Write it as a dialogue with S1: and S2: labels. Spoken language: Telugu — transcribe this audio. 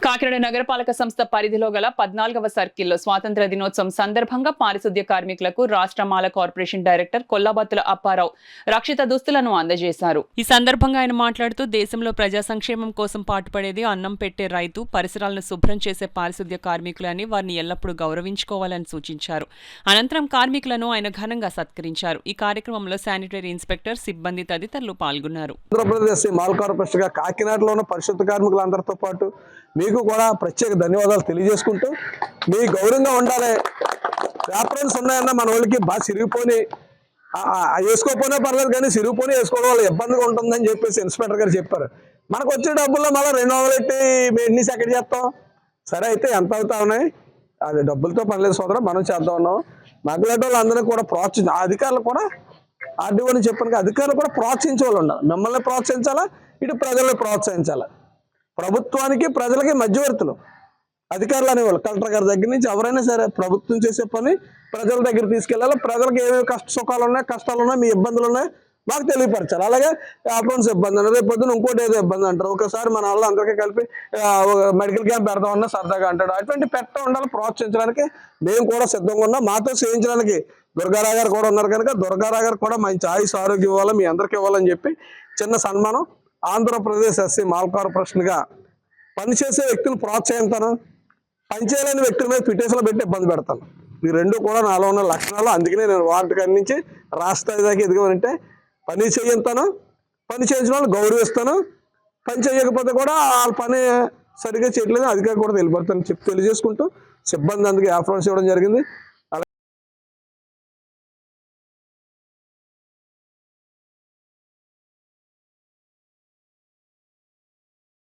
S1: కాకినాడ నగరపాలక సంస్థ పరిధిలో గల 14వ సర్కిల్లో స్వాతంత్ర దినోత్సవం సందర్భంగా పారిశుద్ధ్య కార్మికులకు రాష్ట్ర మాల కార్పొరేషన్ డైరెక్టర్ కొల్లాబత్తుల అప్పారావు రక్షిత దుస్తులను అందజేశారు. ఈ సందర్భంగా ఆయన మాట్లాడుతూ దేశంలో ప్రజా సంక్షేమం కోసం పాటుపడేది అన్నం పెట్టే రైతు, పరిసరాలను శుభ్రం చేసే పారిశుద్ధ్య కార్మికులని వారిని ఎల్లప్పుడూ గౌరవించుకోవాలని సూచించారు. అనంతరం కార్మికులను ఆయన ఘనంగా సత్కరించారు. ఈ కార్యక్రమంలో శానిటరీ ఇన్స్పెక్టర్, సిబ్బంది తదితరులు పాల్గొన్నారు.
S2: కాకినాడలోని పరిశుద్ధ కార్మికులందరితో పాటు మీకు కూడా ప్రత్యేక ధన్యవాదాలు తెలియజేసుకుంటూ, మీ గౌరవంగా ఉండాలి. వ్యాపారాలు ఉన్నాయన్నా మన వాళ్ళకి బాగా సిరిగిపోయి వేసుకోకపోయినా పర్లేదు, కానీ సిరిగిపోయి వేసుకోవడం వల్ల ఇబ్బందిగా ఉంటుందని చెప్పేసి ఇన్స్పెక్టర్ గారు చెప్పారు. మనకు వచ్చే డబ్బుల్లో మళ్ళీ 200 ఎట్టి ఎన్నిసి ఎక్కడ చేస్తాం? సరే అయితే ఎంత అవుతా ఉన్నాయి, అది డబ్బులతో పనిలేదు సోదరం, మనం చేద్దాం ఉన్నాం. మగలాంటి వాళ్ళు అందరినీ కూడా అధికారులు కూడా ఆర్డీఓని చెప్పాను, అధికారులు కూడా ప్రోత్సహించే వాళ్ళు ఉండాలి. మిమ్మల్ని ప్రోత్సహించాలా, ఇటు ప్రజల్ని ప్రోత్సహించాలా. ప్రభుత్వానికి ప్రజలకి మధ్యవర్తులు అధికారులు అనేవాళ్ళు. కలెక్టర్ గారి దగ్గర నుంచి ఎవరైనా సరే ప్రభుత్వం చేసే పని ప్రజల దగ్గర తీసుకెళ్ళాలి. ప్రజలకు ఏమేమి సుఖాలు ఉన్నాయి, కష్టాలు ఉన్నాయి, మీ ఇబ్బందులు ఉన్నాయి మాకు తెలియపరచాలి. అలాగే అకౌంట్స్ ఇబ్బంది అని, రేపు పొద్దున ఇంకోటి ఏదో ఇబ్బంది అంటారు. ఒకసారి మన వాళ్ళు అందరికీ కలిపి మెడికల్ క్యాంప్ పెడదామన్నా సరదాగా అంటాడు. అటువంటి ఉండాలి. ప్రోత్సహించడానికి మేము కూడా సిద్ధంగా ఉన్నాం. మాతో చేయించడానికి దుర్గారావు గారు కూడా ఉన్నారు కనుక దుర్గారావు గారు కూడా మంచి ఆయుష్ ఆరోగ్యం ఇవ్వాలి, మీ అందరికీ ఇవ్వాలని చెప్పి చిన్న సన్మానం. ఆంధ్రప్రదేశ్ ఎస్సీ మాల్ కార్పొరేషన్గా పనిచేసే వ్యక్తులు ప్రోత్సహిస్తాను, పనిచేయలేని వ్యక్తుల మీద పిటిషన్లు పెట్టి ఇబ్బంది పెడతాను. ఈ రెండు కూడా నాలో ఉన్న లక్షణాలు. అందుకనే నేను వార్డు కాడి నుంచి రాష్ట్ర దాకా ఎదిగానంటే పని చేయిస్తాను, పని చేయించిన వాళ్ళు గౌరవిస్తాను, పని చేయకపోతే కూడా వాళ్ళ పని సరిగ్గా చేయట్లేదు అధికారులు కూడా తెలియపడతాను చెప్పి తెలియజేసుకుంటూ సిబ్బంది అందుకు యాఫ్రాన్స్ ఇవ్వడం జరిగింది.